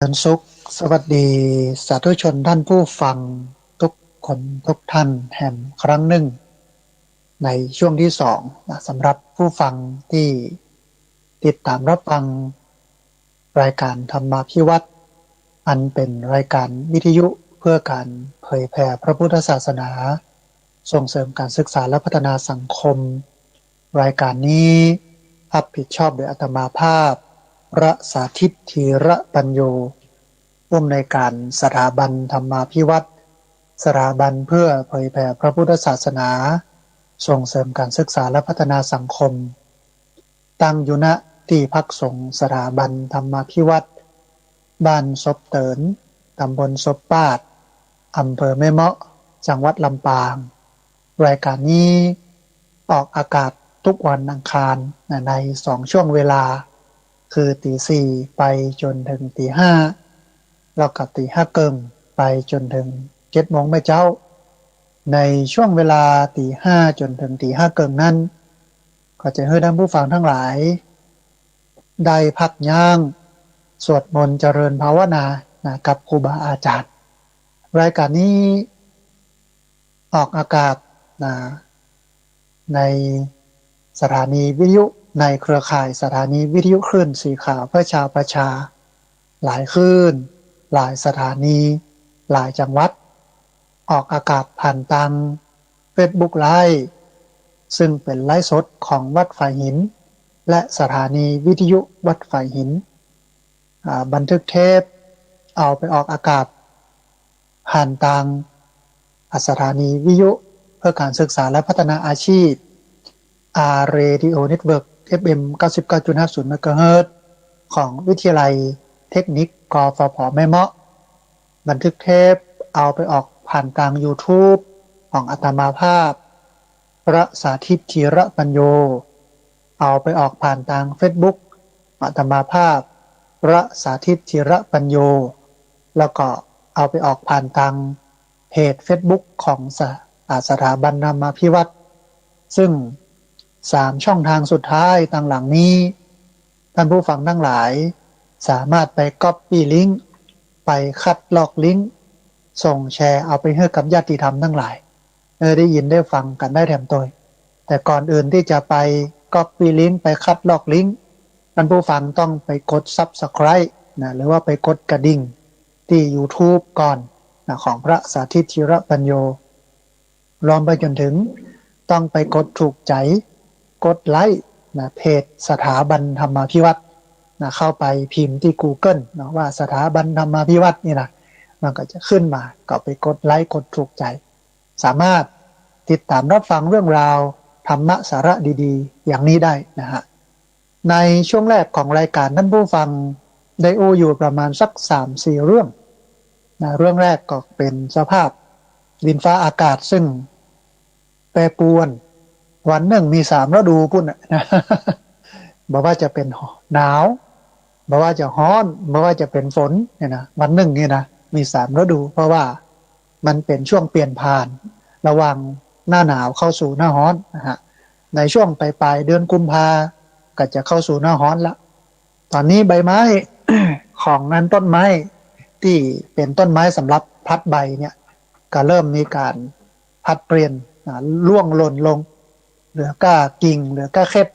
เริญสุขสวัสดีสาธุชนท่านผู้ฟังทุกคนทุกท่านแห่งครั้งหนึ่งในช่วงที่สองนะสำหรับผู้ฟังที่ติดตามรับฟังรายการธรรมาภิวัตน์อันเป็นรายการวิทยุเพื่อการเผยแผ่พระพุทธศาสนาส่งเสริมการศึกษาและพัฒนาสังคมรายการนี้รับผิดชอบโดยอาตมาภาพพระสาธิตธีระปัญโยผู้อำนวยการสถาบันธรรมาภิวัตน์สถาบันเพื่อเผยแผ่พระพุทธศาสนาส่งเสริมการศึกษาและพัฒนาสังคมตั้งอยู่ณที่พักสงฆ์สถาบันธรรมาภิวัตน์บ้านศพเตินตำบลศพปาดอำเภอแม่เมาะจังหวัดลำปางรายการนี้ออกอากาศทุกวันอังคารใน2ช่วงเวลาคือตี 4ไปจนถึงตี 5แล้วก็ตี 5เกิงไปจนถึง7 โมงเช้าในช่วงเวลาตี 5จนถึงตี 5เกิงนั้นก็จะให้ท่านผู้ฟังทั้งหลายได้พักย่างสวดมนต์เจริญภาวนากับครูบาอาจารย์รายการนี้ออกอากาศในสถานีวิทยุในเครือข่ายสถานีวิทยุคลื่นสีขาวเพื่อชาวประชาหลายคลื่นหลายสถานีหลายจังหวัดออกอากาศผ่านทาง Facebook Live ซึ่งเป็นไลฟ์สดของวัดฝ่ายหินและสถานีวิทยุวัดฝ่ายหินบันทึกเทปเอาไปออกอากาศผ่านทางสถานีวิทยุเพื่อการศึกษาและพัฒนาอาชีพRadio Network FM 99.50 MHz ของวิทยาลัยเทคนิคกฟผ.แม่เมาะบันทึกเทปเอาไปออกผ่านทาง YouTube ของอาตมาภาพพระสาธิตธีระปัญโยเอาไปออกผ่านทาง Facebook อาตมาภาพพระสาธิตธีระปัญโยแล้วก็เอาไปออกผ่านทางเพจ Facebook ของสถาบันธรรมาภิวัตน์ซึ่ง3ช่องทางสุดท้ายต่างหลังนี้ท่านผู้ฟังทั้งหลายสามารถไป Copy ลิงก์ไปคัดลอกลิงก์ส่งแชร์เอาไปให้กับญาติธรรมทั้งหลายได้ยินได้ฟังกันได้แถมตัวแต่ก่อนอื่นที่จะไป Copy ลิงก์ไปคัดลอกลิงก์ท่านผู้ฟังต้องไปกด Subscribe หรือว่าไปกดกระดิ่งที่ YouTube ก่อนของพระสาธิตธีระปัญโยรวมไปจนถึงต้องไปกดถูกใจกดไลค์เพจสถาบันธรรมาภิวัตน์เข้าไปพิมพ์ที่ Google ว่าสถาบันธรรมาภิวัตน์นี่นะมันก็จะขึ้นมาก็ไปกดไลค์กดถูกใจสามารถติดตามรับฟังเรื่องราวธรรมะสาระดีๆอย่างนี้ได้นะฮะในช่วงแรกของรายการท่านผู้ฟังได้อยู่ประมาณสัก 3-4 เรื่องเรื่องแรกก็เป็นสภาพดินฟ้าอากาศซึ่งแปรปรวนวันหนึ่งมี3ฤดูพุ่นนะบอกว่าจะเป็นหนาวบอกว่าจะร้อนบอกว่าจะเป็นฝนเนี่ยนะวันหนึ่งนี่นะมี3ฤดูเพราะว่ามันเป็นช่วงเปลี่ยนผ่านระหว่างหน้าหนาวเข้าสู่หน้าร้อนนะฮะในช่วงปลายเดือนกุมภาก็จะเข้าสู่หน้าร้อนแล้วตอนนี้ใบไม้ ของนั้นต้นไม้ที่เป็นต้นไม้สำหรับพัดใบเนี่ยก็เริ่มมีการพัดเปลี่ยนร่วงหล่นลงเหลือก้ากิ่งเหลือก้าเข็ด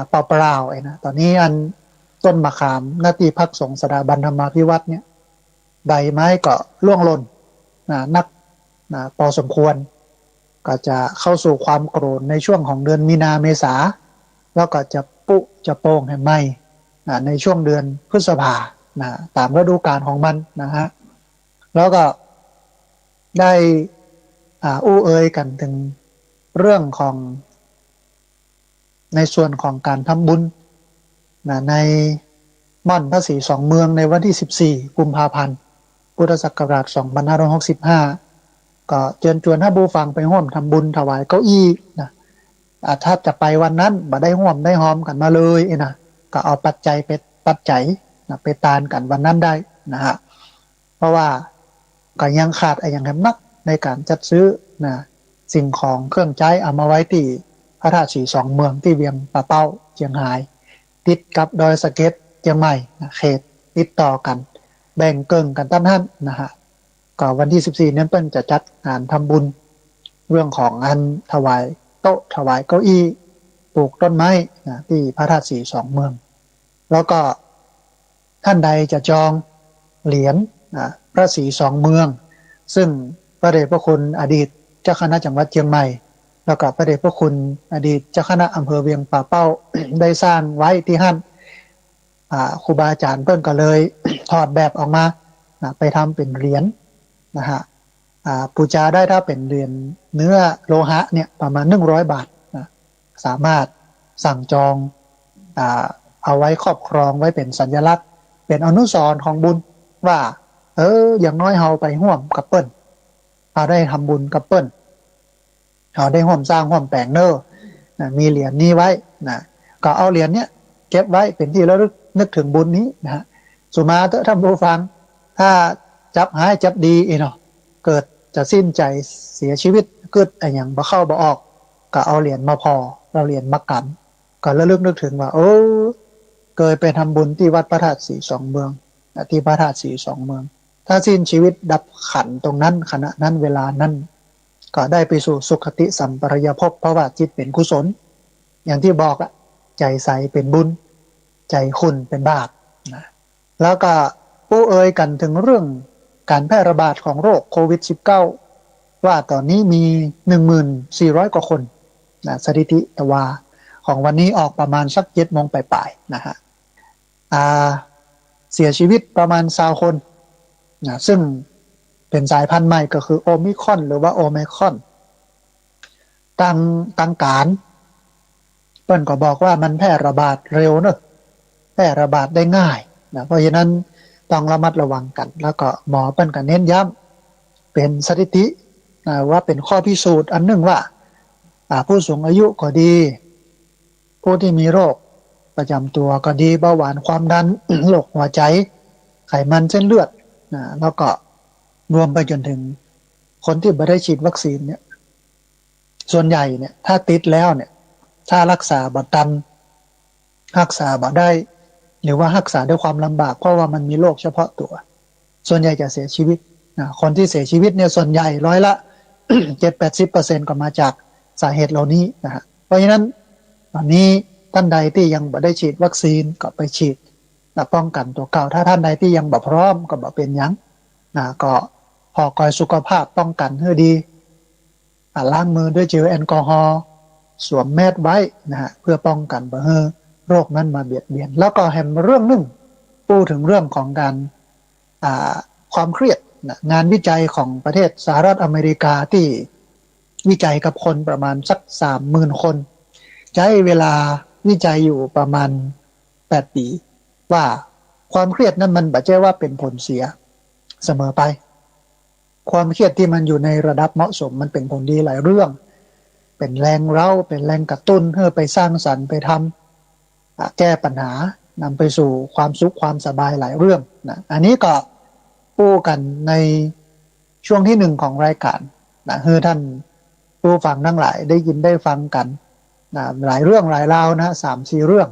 เปล่าๆนะตอนนี้อันต้นมะขามหน้าที่พักสงฆ์สถาบันธรรมาภิวัตน์เนี่ยใบไม้ก็ร่วงหล่นนักพอสมควรก็จะเข้าสู่ความโกรธในช่วงของเดือนมีนาเมษาแล้วก็จะปุจะโป่งให้ไหมในช่วงเดือนพฤษภาตามฤดูกาลของมันนะฮะแล้วก็ได้เอ่ยกันถึงเรื่องของในส่วนของการทำบุญในม่อนพระศรีสองเมืองในวันที่14กุมภาพันธ์พุทธศักราช2565ก็เชิญชวนให้ผู้ฟังไปร่วมทำบุญถวายเก้าอี้นะถ้าจะไปวันนั้นบ่ได้ร่วมได้หอมกันมาเลยนะก็เอาปัจจัยไปปัจจัยไปตานกันวันนั้นได้นะฮะเพราะว่าก็ยังขาดอย่างแหมนักในการจัดซื้อสิ่งของเครื่องใช้เอามาไว้ที่พระธาตุศรีสองเมืองที่เวียงป่าเป้าเชียงรายติดกับดอยสะเก็ดเชียงใหม่เขตติดต่อกัน แบ่งเกิงกันตั้งนั้นนะฮะก็วันที่14นั้นเปิ้นจะจัดงานทำบุญเรื่องของอันถวายโต๊ะถวายเก้าอี้ปลูกต้นไม้นะที่พระธาตุสีสองเมืองแล้วก็ท่านใดจะจองเหรียญพระศรีสองเมืองซึ่งพระเดชพระคุณอดีตเจ้าคณะจังหวัดเชียงใหม่แล้วก็พระเดชพระคุณอดีตเจ้าคณะอำเภอเวียงป่าเป้า ได้สร้างไว้ที่หั่นครูบาอาจารย์เพิ่นก็เลย ถอดแบบออกมาไปทำเป็นเหรียญนะฮะปูจาได้ถ้าเป็นเหรียญเนื้อโลหะเนี่ยประมาณ100 บาทนะสามารถสั่งจองเอาไว้ครอบครองไว้เป็นสัญลักษณ์เป็นอนุสรณ์ของบุญว่าอย่างน้อยเฮาไปร่วมกับเปิ้นเราได้ทำบุญกับเปิ้นเราได้ร่วมสร้างร่วมแปลงเนอมีเหรียญนี้ไว้นะก็เอาเหรียญเนี้ยเก็บไว้เป็นที่ระลึกนึกถึงบุญนี้นะฮะสุมาเถอะท่านผู้ฟังถ้าจับหายจับดีเนาะเกิดจะสิ้นใจเสียชีวิตเกิดอะไรอย่างบ่เข้าบ่ออกก็เอาเหรียญมาพอเราเหรียญมากำก็ระลึกนึกถึงว่าเคยไปทำบุญที่วัดพระธาตุสีสองเมืองที่พระธาตุสีสองเมืองถ้าสิ้นชีวิตดับขันตรงนั้นขณะนั้นเวลานั้นก็ได้ไปสู่สุคติสัมปรายภพเพราะว่าจิตเป็นกุศลอย่างที่บอกอะใจใสเป็นบุญใจคุณเป็นบาปนะแล้วก็ผู้เอ่ยกันถึงเรื่องการแพร่ระบาดของโรคโควิด -19 ว่าตอนนี้มี 14,000 กว่าคนนะสถิติตะวาของวันนี้ออกประมาณสัก7 โมงปลายๆนะฮะเสียชีวิตประมาณ20 คนนะซึ่งเป็นสายพันธุ์ใหม่ก็คือโอมิครอนหรือว่าโอไมครอนต่างการเปิ้นก็บอกว่ามันแพร่ระบาดเร็วเนอะแพร่ระบาดได้ง่ายนะเพราะฉะนั้นต้องระมัดระวังกันแล้วก็หมอเปิ้นก็เน้นย้ำเป็นสถิติว่าเป็นข้อพิสูจน์อันหนึ่งว่าผู้สูงอายุก็ดีผู้ที่มีโรคประจำตัวก็ดีเบาหวานความดัน โรคหัวใจไขมันเส้นเลือดแล้วก็รวมไปจนถึงคนที่ไม่ได้ฉีดวัคซีนเนี่ยส่วนใหญ่เนี่ยถ้าติดแล้วเนี่ยถ้ารักษาบ่ทันรักษาบ่ได้หรือว่ารักษาด้วยความลำบากเพราะว่ามันมีโรคเฉพาะตัวส่วนใหญ่จะเสียชีวิตคนที่เสียชีวิตเนี่ยส่วนใหญ่ร้อยละ 7-80% ก็มาจากสาเหตุเหล่านี้นะฮะเพราะฉะนั้นตอนนี้ท่านใดที่ยังบ่ได้ฉีดวัคซีนก็ไปฉีดป้องกันตัวเก่าถ้าท่านใดที่ยังบ่พร้อมก็บ่เป็นหยังก็พอคอยสุขภาพป้องกันให้ดีล้างมือด้วยเจลแอลกอฮอล์สวมแมสไว้นะฮะเพื่อป้องกันบ่ให้โรคนั้นมาเบียดเบียนแล้วก็แถมเรื่องนึงพูดถึงเรื่องของการความเครียดงานวิจัยของประเทศสหรัฐอเมริกาที่วิจัยกับคนประมาณสัก 30,000 คนใช้เวลาวิจัยอยู่ประมาณ8 ปีว่าความเครียดนั้นมันบ่ใช่ว่าเป็นผลเสียเสมอไปความเครียดที่มันอยู่ในระดับเหมาะสมมันเป็นผลดีหลายเรื่องเป็นแรงเร้าเป็นแรงกระตุ้นให้ไปสร้างสรรค์ไปทำแก้ปัญหานำไปสู่ความสุขความสบายหลายเรื่องนะอันนี้ก็พูดกันในช่วงที่1ของรายการนะให้ท่านผู้ฟังทั้งหลายได้ยินได้ฟังกันนะหลายเรื่องหลายราวนะ 3-4 เรื่อง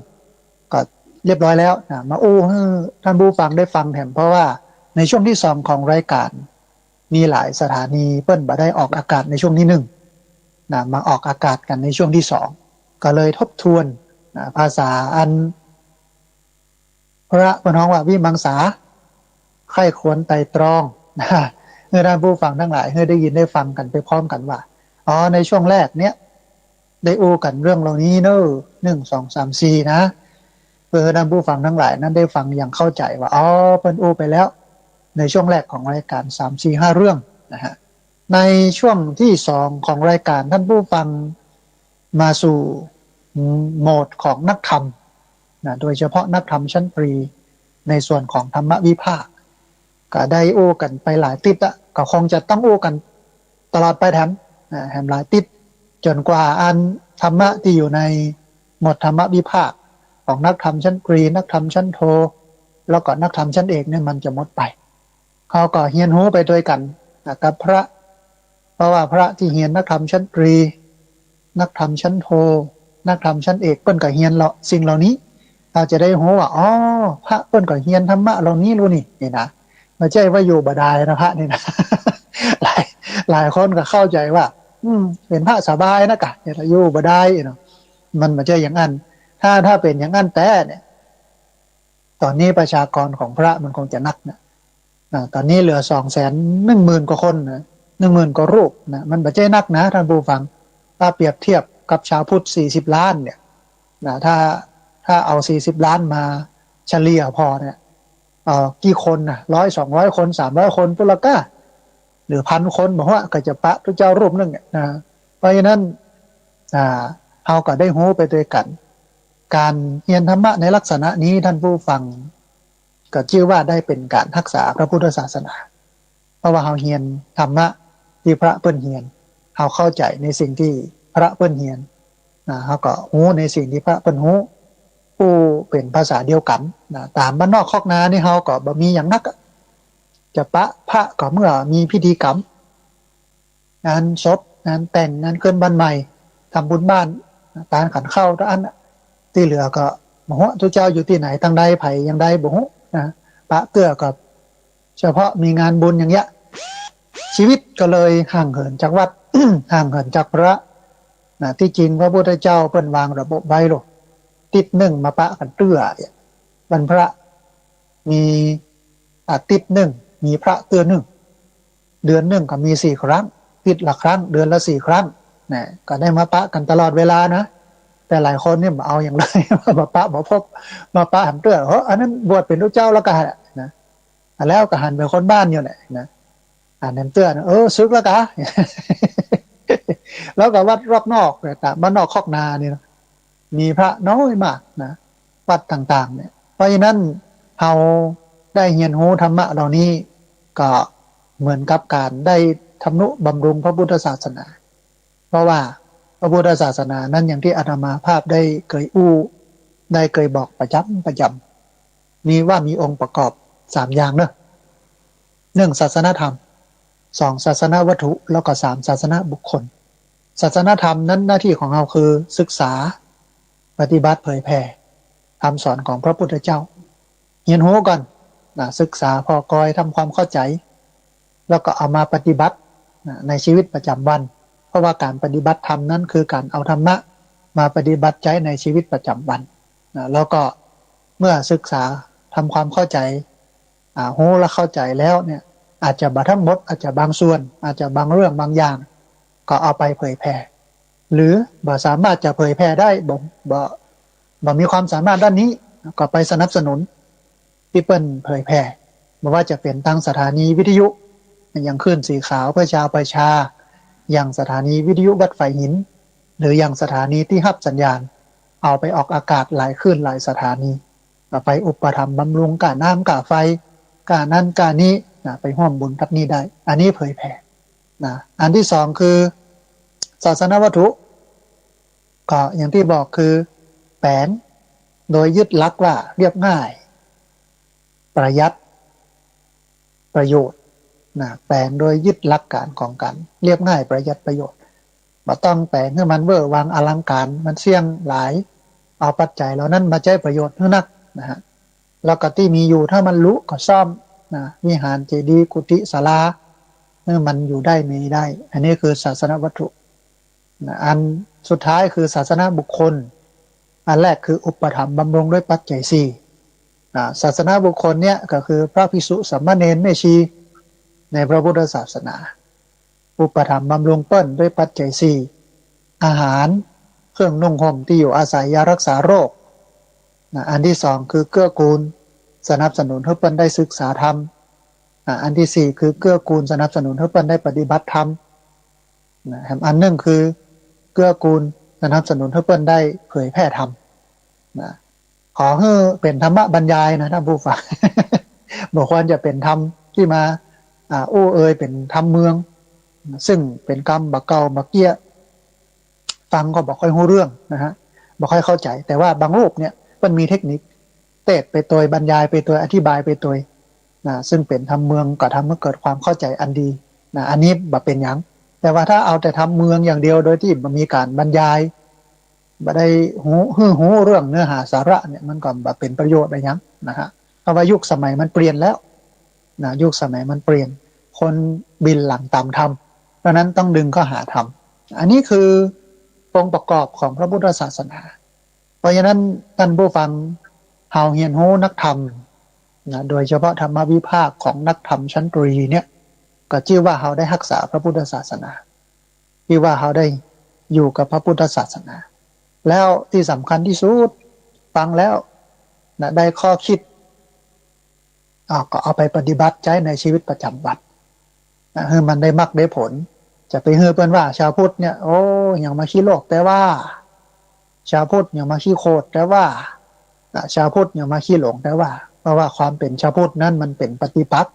ก็เรียบร้อยแล้วนะมาให้ท่านผู้ฟังได้ฟังแถมเพราะว่าในช่วงที่2ของรายการมีหลายสถานีเปิ้นบ่ได้ออกอากาศในช่วงที่1นะมาออกอากาศกันในช่วงที่2ก็เลยทบทวนนะภาษาอันพระพน้องว่าวิมังสาใคร่ควรไตร่ตรองนะให้ท่านผู้ฟังทั้งหลายให้ได้ยินได้ฟังกันไปพร้อมกันว่าในช่วงแรกเนี้ยได้กันเรื่องเหล่านี้เนอะ1 2 3 4นะเพื่อท่านผู้ฟังทั้งหลายนั้นได้ฟังอย่างเข้าใจว่าเพิ่นไปแล้วในช่วงแรกของรายการ3 4 5 เรื่องนะฮะในช่วงที่2ของรายการท่านผู้ฟังมาสู่โหมดของนักธรรมนะโดยเฉพาะนักธรรมชั้นปรีในส่วนของธรรมวิภาคก็ได้กันไปหลายติดก็คงจะต้องกันตลอดไปแถมหลายติดจนกว่าอันธรรมะที่อยู่ในหมวดธรรมวิภาคของนักธรรมชั้นปรีนักธรรมชั้นโทแล้วก็นักธรรมชั้นเอกเนี่ยมันจะหมดไปเขาก็เฮียนหูไปด้วยกันกับพระเพราะว่าพระที่เฮียนนักธรรมชั้นปรีนักธรรมชั้นโทนักธรรมชั้นเอกเปิ้นก็เฮียนสิ่งเหล่านี้เราจะได้รู้ว่าพระเปิ้นก็เฮียนธรรมะเหล่านี้รู้นี่นะ ไม่ใช่ว่าอยู่บ่ได้นะพระนี่นะ หลายหลายคนก็เข้าใจว่าเป็นพระสบายนะกะอย่าอยู่บ่ได้เนาะมันไม่ใช่อย่างนั้นถ้าเป็นอย่างนั้นแต่เนี่ยตอนนี้ประชากรของพระมันคงจะนักนะตอนนี้เหลือ210,000กว่าคนนะ10,000กว่ารูปนะมันไม่ใช่นักนะท่านผู้ฟังถ้าเปรียบเทียบกับชาวพุทธ40 ล้านเนี่ยนะถ้าเอา40 ล้านมาเฉลี่ยพอเนี่ยกี่คนนะ100 200 คน300 คนตุลกะหรือ1,000 คนบอกว่าก็จะปะพระเจ้ารูปนึงเนี่ยนะเพราะฉะนั้นเราก็ได้รู้ไปด้วยกันการเรียนธรรมะในลักษณะนี้ท่านผู้ฟังก็ชื่อว่าได้เป็นการรักษาพระพุทธศาสนาเพราะว่าเราเรียนธรรมะที่พระเปิ้นเรียนเราเข้าใจในสิ่งที่พระเปิ้นเรียนเราก็รู้ในสิ่งที่พระเปิ้นรู้ผู้เป็นภาษาเดียวกันตามบ้านนอกคอกนานี่เราก็บ่มีอย่างนักจะปะพระก็เมื่อมีพิธีกรรมงานศพงานแต่งงานเกินบ้านใหม่ทำบุญบ้านตานขันเข้าทุกอันที่เหลือก็บ่ฮู้ทุกเจ้าอยู่ที่ไหนทางใดไผอย่างใดบ่ฮู้ปะเตื้อกับเฉพาะมีงานบุญอย่างเงี้ยชีวิตก็เลยห่างเหินจากวัด ห่างเหินจากพระที่จริงพระพุทธเจ้าเพิ่นวางระบบไว้หรอกติดหนึ่งมาปะกันเตื้อวันพระมีติดหนึ่งมีพระเตื้อหนึ่งเดือนหนึ่งก็มี4 ครั้งติดละครั้งเดือนละ4 ครั้งนะก็ได้มาปะกันตลอดเวลานะแต่หลายคนเนี่ยเอาอย่างไร มาปะมาพบมาปะหันเตื้ออันนั้นบวชเป็นพระเจ้าแล้วก็นะแล้วก็หันเป็นคนบ้านอยู่แหละนะนั่นเตื้อซึกแล้วกะ แล้วก็วัดรอบนอกแต่บ้านนอกคอกนาเนี่ยมีพระน้อยมากนะวัดต่างๆเนี่ยเพราะฉะนั้นเราได้เรียนรู้ธรรมะเหล่านี้ก็เหมือนกับการได้ทำนุบำรุงพระพุทธศาสนาเพราะว่าพระพุทธศาสนานั้นอย่างที่อาตมาภาพได้เคยได้เคยบอกประจำมีว่ามีองค์ประกอบ3 อย่างเนอะ1ศาสนธรรม2ศาสนวัตถุแล้วก็3ศาสนบุคคลศาสนธรรมนั้นหน้าที่ของเราคือศึกษาปฏิบัติเผยแผ่คำสอนของพระพุทธเจ้าเรียนรู้ก่อนศึกษาพอกอยทำความเข้าใจแล้วก็เอามาปฏิบัติในชีวิตประจำวันเพราะว่าการปฏิบัติธรรมนั้นคือการเอาธรรมะมาปฏิบัติใช้ในชีวิตประจำวันแล้วก็เมื่อศึกษาทำความเข้าใจรู้และเข้าใจแล้วเนี่ยอาจจะบางทั้งหมดอาจจะบางส่วนอาจจะบางเรื่องบางอย่างก็เอาไปเผยแผ่หรือบ่สามารถจะเผยแผ่ได้บ่มีความสามารถด้านนี้ก็ไปสนับสนุนที่เปิ้นเผยแผ่ไม่ว่าจะเป็นตั้งสถานีวิทยุอย่างคลื่นสีขาวเพื่อชาวประชาอย่างสถานีวิทยุวัดไฟหินหรืออย่างสถานีที่รับสัญญาณเอาไปออกอากาศหลายคลื่นหลายสถานีไปอุปถัมภ์บำรุงกาน้ำกาไฟกานั้นกานี้ไปร่วมบุญทับนี้ได้อันนี้เผยแผ่อันที่2คือศาสนวัตถุก็อย่างที่บอกคือแปลงโดยยึดหลักว่าเรียบง่ายประหยัดประโยชน์แปลงโดยยึดหลักการของกันเรียบง่ายประหยัดประโยชน์บ่ต้องแปลงให้มันเวอร์วางอลังการมันเสี่ยงหลายเอาปัจจัยเหล่านั้นมาใช้ประโยชน์ให้นักนะฮะแล้วก็ที่มีอยู่ถ้ามันรู้ก็ซ่อมวิหารเจดีย์กุฏิศาลามันอยู่ได้มีได้อันนี้คือศาสนวัตถุอันสุดท้ายคือศาสนบุคคลอันแรกคืออุปถัมภ์บำรุงด้วยปัจจัย4ศาสนบุคคลเนี่ยก็คือพระภิกษุสามเณรแม่ชีในพระพุทธศาสนาอุปถัมภ์บำรุงเปิ้นด้วยปัจจัย4อาหารเครื่องนุ่งห่มที่อยู่อาศัยยารักษาโรคอันที่2คือเกื้อกูลสนับสนุนให้เปิ้นได้ศึกษาธรรมอันที่4คือเกื้อกูลสนับสนุนให้เปิ้นได้ปฏิบัติธรรมอันหนึ่งคือเกื้อกูลสนับสนุนให้เปิ้นได้เผยแพร่ธรรมขอให้เป็นธรรมะบรรยายนะท่านผู้ฟัง บอกว่าจะเป็นธรรมที่มาเป็นธรรมเมืองซึ่งเป็นกรรมบักเก่าบักเกี้ยฟังก็บอกค่อยรู้เรื่องนะฮะบอกค่อยเข้าใจแต่ว่าบางรูปเนี่ยมันมีเทคนิคเตะไปตัวบรรยายไปตัวอธิบายไปตัวซึ่งเป็นธรรมเมืองก็ทำให้เกิดความเข้าใจอันดีอันนี้บ่เป็นหยังแต่ว่าถ้าเอาแต่ทำเมืองอย่างเดียวโดยที่มันมีการบรรยายบ่ได้หูเรื่องเนื้อหาสาระเนี่ยมันก็บ่เป็นประโยชน์อะไรหยังนะฮะเพราะว่ายุคสมัยมันเปลี่ยนแล้ว นะยุคสมัยมันเปลี่ยนคนบินหลังตามธรรมเพราะนั้นต้องดึงเข้าหาธรรมอันนี้คือองค์ประกอบของพระพุทธศาสนาเพราะฉะนั้นท่านผู้ฟังเฮาเฮียนโฮนักธรรมนะโดยเฉพาะธรรมวิภาคของนักธรรมชั้นตรีเนี่ยก็ชื่อว่าเฮาได้รักษาพระพุทธศาสนาที่ว่าเฮาได้อยู่กับพระพุทธศาสนาแล้วที่สำคัญที่สุดฟังแล้วนะได้ข้อคิดก็เอาไปปฏิบัติใช้ในชีวิตประจำวันนะให้มันได้มรรคได้ผลจะไปเฮือเปิ้นว่าชาวพุทธเนี่ยโอ้ยังมาขี้โลกแต่ว่าชาวพุทธยังมาขี้โคตรแต่ว่าชาวพุทธยังมาขี้หลงแต่ว่าเพราะว่าความเป็นชาวพุทธนั้นมันเป็นปฏิปักษ์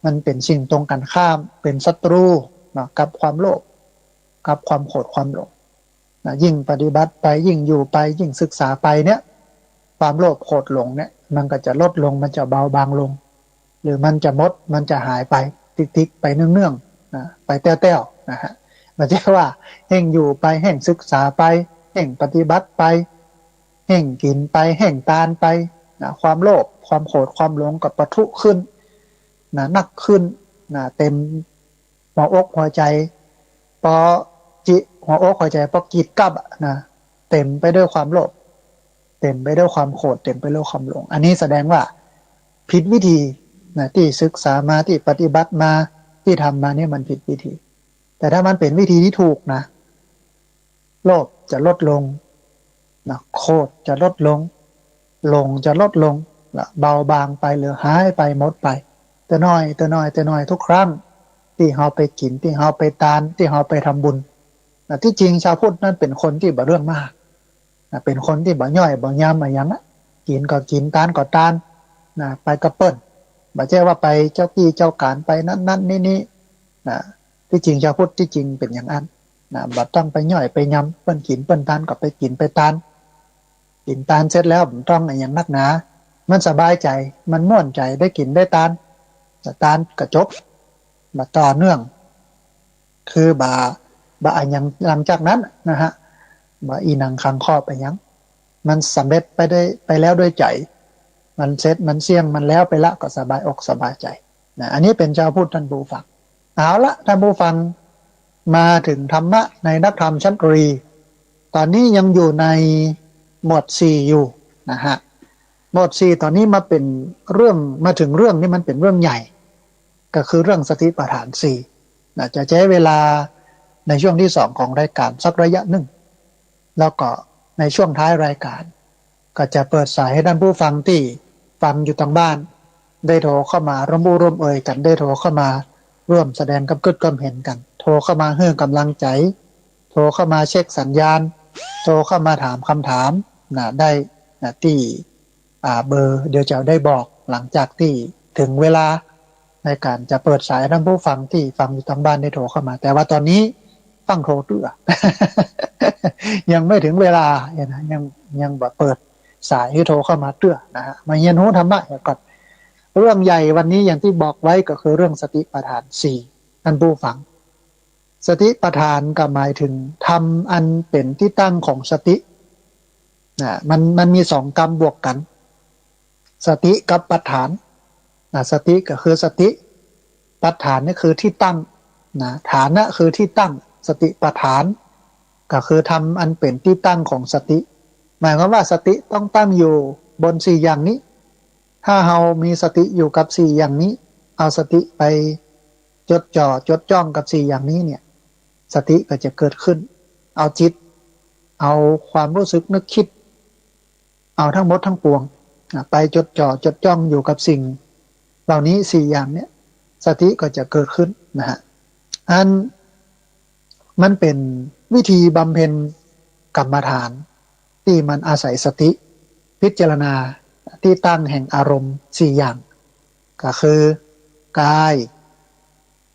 มันเป็นสิ่งตรงกันข้ามเป็นศัตรูนะกับความโลภกับความโกรธความหลงนะยิ่งปฏิบัติไปยิ่งอยู่ไปยิ่งศึกษาไปเนี่ยความโลภโกรธหลงเนี่ยมันก็จะลดลงมันจะเบาบางลงหรือมันจะหมดมันจะหายไปติ๊กๆไปเนื่องๆนะไปแต้วๆนะฮะมันจะว่าแห่งอยู่ไปแห่งศึกษาไปแห่งปฏิบัติไปแห่งกินไปแห่งตานไปนะความโลภความโกรธความหลงกับปะทุขึ้นนะนักขึ้นนะเต็มหัวอกหัวใจพอจิหัวอกหัวใจพอกีดกับนะเต็มไปด้วยความโลภเต็มไปด้วยความโกรธเต็มไปด้วยความหลงอันนี้แสดงว่าผิดวิธีนะที่ศึกษามาที่ปฏิบัติมาที่ทำมาเนี่ยมันผิดวิธีแต่ถ้ามันเป็นวิธีที่ถูกนะโลภจะลดลงนะโกรธจะลดลงหลงจะลดลงนะเบาบางไปหรือหายไปหมดไปแต่น้อยแต่น้อยแต่น้อยทุกครั้งที่เราไปกินที่เราไปทานที่เราไปทำบุญนะที่จริงชาวพุทธนั่นเป็นคนที่บ่เรื่องมากนะเป็นคนที่บ่ย่อยบ่ยำอะไรอย่างนั้นกินก็กินทานก็ทานนะไปกระเปิ้ลบ่ใช่ว่าไปเจ้าที่เจ้าการไปนั่นนี่นะที่จริงชาวพุทธที่จริงเป็นอย่างนั้นนะบ่ต้องไปย่อยไปยำเปิ้นกินเปิ้นทานก็ไปกินไปทานกินทานเสร็จแล้วบ่ต้องอย่างนักหนามันสบายใจมันม่วนใจได้กินได้ทานแต่ทานก็จบบ่ต่อเนื่องคือบ่อันยังหลังจากนั้นนะฮะบ่อีหนังขังคอไปยังมันสำเร็จไปได้ไปแล้วด้วยใจมันเสร็จมันเสี่ยงมันแล้วไปละก็สบายอกสบายใจนะอันนี้เป็นชาวพุทธท่านผู้ฟังเอาละท่านผู้ฟังมาถึงธรรมะในนักธรรมชั้นตรีตอนนี้ยังอยู่ในหมวด4อยู่นะฮะหมวด4ตอนนี้มาเป็นเรื่องมาถึงเรื่องนี้มันเป็นเรื่องใหญ่ก็คือเรื่องสติปัฏฐาน4นะจะใช้เวลาในช่วงที่2ของรายการสักระยะหนึ่งแล้วก็ในช่วงท้ายรายการก็จะเปิดสายให้ท่านผู้ฟังที่ฟังอยู่ทางบ้านได้โทรเข้ามาร่วมร่วมเอ่ยกันได้โทรเข้ามาร่วมแสดงกับกึศกำเห็นกันโทรเข้ามาให้กำลังใจโทรเข้ามาเช็คสัญญาณโทรเข้ามาถามคำถามนะได้นะที่เบอร์เดี๋ยวจะได้บอกหลังจากที่ถึงเวลาในการจะเปิดสายท่านผู้ฟังที่ฟังอยู่ทางบ้านได้โทรเข้ามาแต่ว่าตอนนี้ฟังโทรเตื้อ ยังไม่ถึงเวลายังบ่เปิดสายให้โทรเข้ามาเตื้อนะฮะมาเรียนรู้ธรรมะก่อนเรื่องใหญ่วันนี้อย่างที่บอกไว้ก็คือเรื่องสติปัฏฐาน4ท่านผู้ฟังสติปัฏฐานก็หมายถึงธรรมอันเป็นที่ตั้งของสตินะมันมี2กรรมบวกกันสติกับปัฏฐานนะสติก็คือสติปัฏฐานนี่คือที่ตั้งนะฐานะคือที่ตั้งสติปัฏฐานก็คือธรรมอันเป็นที่ตั้งของสติหมายความว่าสติต้องตั้งอยู่บน4อย่างนี้ถ้าเรามีสติอยู่กับ4อย่างนี้เอาสติไปจดจ่อจดจ้องกับ4อย่างนี้เนี่ยสติก็จะเกิดขึ้นเอาจิตเอาความรู้สึกนึกคิดเอาทั้งหมดทั้งปวงไปจดจ่อจดจ้องอยู่กับสิ่งเหล่านี้4อย่างเนี่ยสติก็จะเกิดขึ้นนะฮะมันเป็นวิธีบำเพ็ญกรรมฐานที่มันอาศัยสติพิจารณาที่ตั้งแห่งอารมณ์4อย่างก็คือกาย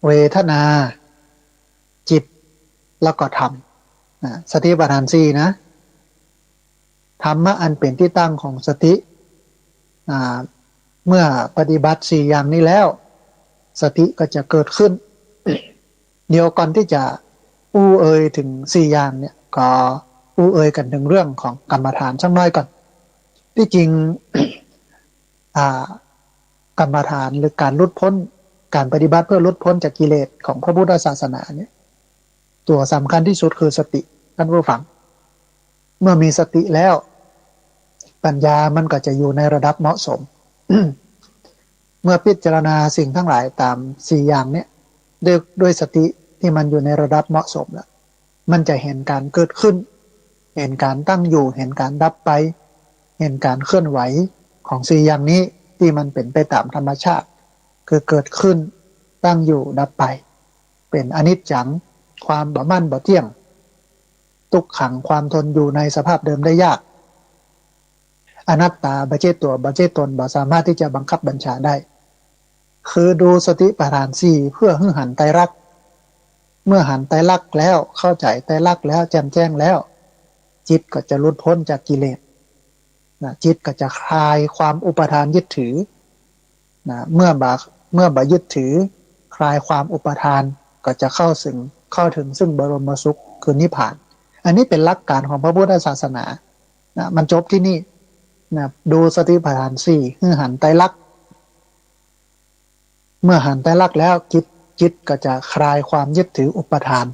เวทนาจิตแล้วก็ธรรมสติปัฏฐาน4นะธรรมะอันเป็นที่ตั้งของสติเมื่อปฏิบัติ4อย่างนี้แล้วสติก็จะเกิดขึ้น เดี๋ยวก่อนที่จะอู้เอ่ยถึง4อย่างเนี่ยก็อู้เอ่ยกันถึงเรื่องของกรรมฐานสักน้อยก่อนที่จริง กรรมฐานหรือการหลุดพ้นการปฏิบัติเพื่อหลุดพ้นจากกิเลสของพระพุทธศาสนาเนี่ยตัวสำคัญที่สุดคือสติท่านผู้ฟังเมื่อมีสติแล้วปัญญามันก็จะอยู่ในระดับเหมาะสม เมื่อพิจารณาสิ่งทั้งหลายตามสี่อย่างเนี่ยด้วยสติที่มันอยู่ในระดับเหมาะสมแล้วมันจะเห็นการเกิดขึ้นเห็นการตั้งอยู่เห็นการดับไปเห็นการเคลื่อนไหวของสี่อย่างนี้ที่มันเป็นไปตามธรรมชาติคือเกิดขึ้นตั้งอยู่ดับไปเป็นอนิจจังความบ่มั่นบ่เที่ยงทุกขังความทนอยู่ในสภาพเดิมได้ยากอนัตตาบ่ใช่ตัวบ่ใช่ตนบ่สามารถที่จะบังคับบัญชาได้คือดูสติปัฏฐานสี่เพื่อให้หันไตรลักษณ์เมื่อหันไตรลักษณ์แล้วเข้าใจไตรลักษณ์แล้วแจ่มแจ้งแล้วจิตก็จะหลุดพ้นจากกิเลสนะจิตก็จะคลายความอุปทานยึดถือนะเมื่อบ่ยึดถือคลายความอุปทานก็จะเข้าถึงซึ่งบรมสุขคือนิพพานอันนี้เป็นหลักการของพระพุทธศาสนานะมันจบที่นี่นะดูสติปัฏฐานสี่คือหันไตรลักษณ์เมื่อหันไตรลักษณ์แล้วจิตก็จะคลายความยึดถืออุปทาน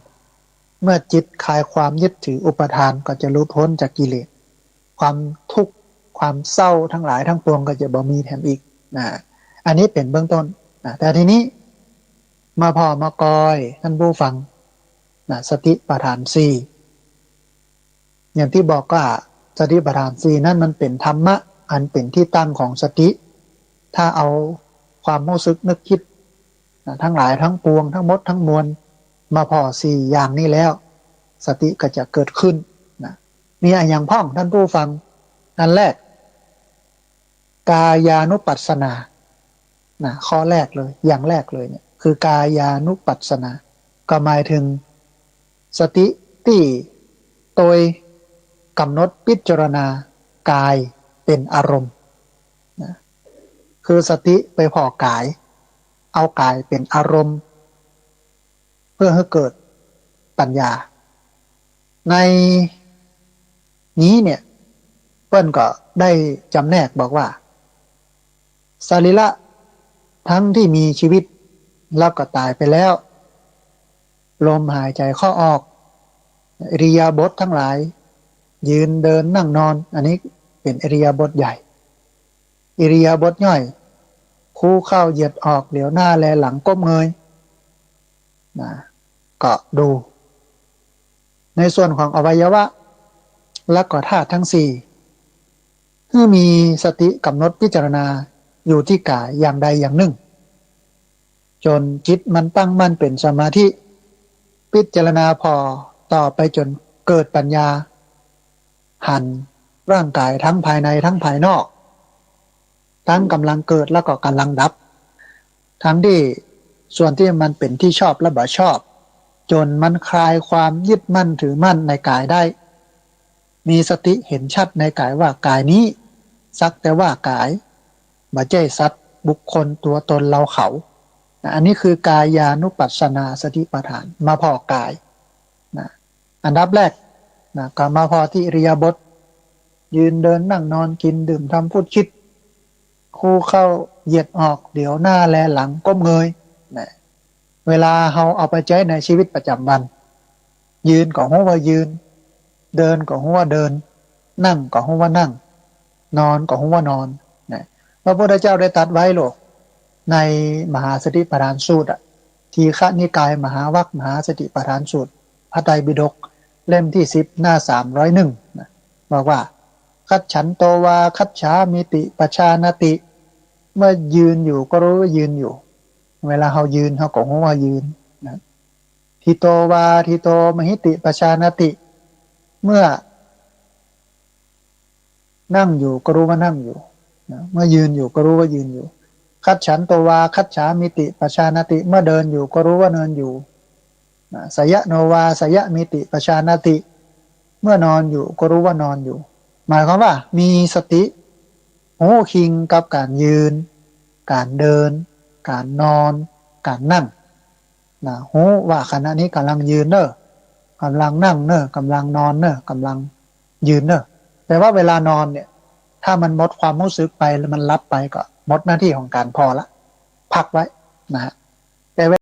เมื่อจิตคลายความยึดถืออุปทานก็จะหลุดพ้นจากกิเลสความทุกข์ความเศร้าทั้งหลายทั้งปวงก็จะบ่มีแถมอีกนะอันนี้เป็นเบื้องต้นนะแต่ทีนี้มากอยท่านผู้ฟังนะสติปัฏฐานสี่อย่างที่บอกว่าสติปัฏฐานสี่นั่นมันเป็นธรรมะอันเป็นที่ตั้งของสติถ้าเอาความรู้สึกนึกคิดนะทั้งหลายทั้งปวงทั้งหมดทั้งมวลมาพอสี่อย่างนี้แล้วสติก็จะเกิดขึ้นนะมีอย่างพ้องท่านผู้ฟังอันแรกกายานุปัสสนานะข้อแรกเลยอย่างแรกเลยเนี่ยคือกายานุปัสสนาก็หมายถึงสติที่โดยกำหนดพิจารณากายเป็นอารมณ์นะคือสติไปพอกายเอากายเป็นอารมณ์เพื่อให้เกิดปัญญาในนี้เนี่ยเปิ้ลก็ได้จำแนกบอกว่าสรีระทั้งที่มีชีวิตแล้วก็ตายไปแล้วลมหายใจเข้าออกอิริยาบถทั้งหลายยืนเดินนั่งนอนอันนี้เป็นอิริยาบถใหญ่อิริยาบถย่อยคู่เข้าเหยียดออกเหลียวหน้าแลหลังก้มเงยนะก็ดูในส่วนของอวัยวะและก็ธาตุทั้งสี่เมื่อมีสติกำหนดพิจารณาอยู่ที่กายอย่างใดอย่างหนึ่งจนจิตมันตั้งมั่นเป็นสมาธิพิจารณาพอต่อไปจนเกิดปัญญาหันร่างกายทั้งภายในทั้งภายนอกทั้งกำลังเกิดแล้วก็กำลังดับทั้งที่ส่วนที่มันเป็นที่ชอบและบ่ชอบจนมันคลายความยึดมั่นถือมั่นในกายได้มีสติเห็นชัดในกายว่ากายนี้สักแต่ว่ากายบ่ใช่สัตว์บุคคลตัวตนเราเขาอันนี้คือกายานุปัสสนาสติปัฏฐานมาพอกายนะอันดับแรกนะก็มาพอที่อิริยาบถยืนเดินนั่งนอนกินดื่มทำพูดคิดคู่เข้าเหยียดออกเดี๋ยวหน้าแลหลังก้มเงยนะเวลาเราเอาไปใช้ในชีวิตประจำวันยืนก็ฮู้ว่ายืนเดินก็ฮู้ว่าเดินนั่งก็ฮู้ว่านั่งนอนก็ฮู้ว่านอนนะพระพุทธเจ้าได้ตรัสไว้โลกในมหาสติปัฏฐานสูตรทีฆนิกายมหาวรรคมหาสติปัฏฐานสูตรพระไตรปิฎกเล่มที่10หน้า301นะบอกว่าคัจฉันโตวาคัจฉามิติปชานติเมื่อยืนอยู่ก็รู้ว่ายืนอยู่เวลาเรายืนเราก็รู้ว่ายืนนะทิโตวาทิโตมหิติปชานติเมื่อนั่งอยู่ก็รู้ว่านั่งอยู่นะเมื่อยืนอยู่ก็รู้ว่ายืนอยู่คัจฉันโตวาคัจฉามิติปชานติเมื่อเดินอยู่ก็รู้ว่าเดินอยู่สยะโนวาสยะมิติปชานติเมื่อนอนอยู่ก็รู้ว่านอนอยู่หมายความว่ามีสติโอ้คิงกับการยืนการเดินการนอนการนั่งนะโหว่าขณะนี้กำลังยืนเนอะกำลังนั่งเนอะกำลังนอนเนอะกำลังยืนเนอะแต่ว่าเวลานอนเนี่ยถ้ามันหมดความรู้สึกไปแล้วมันลับไปก็ หมดหน้าที่ของการพอละพักไว้นะฮะ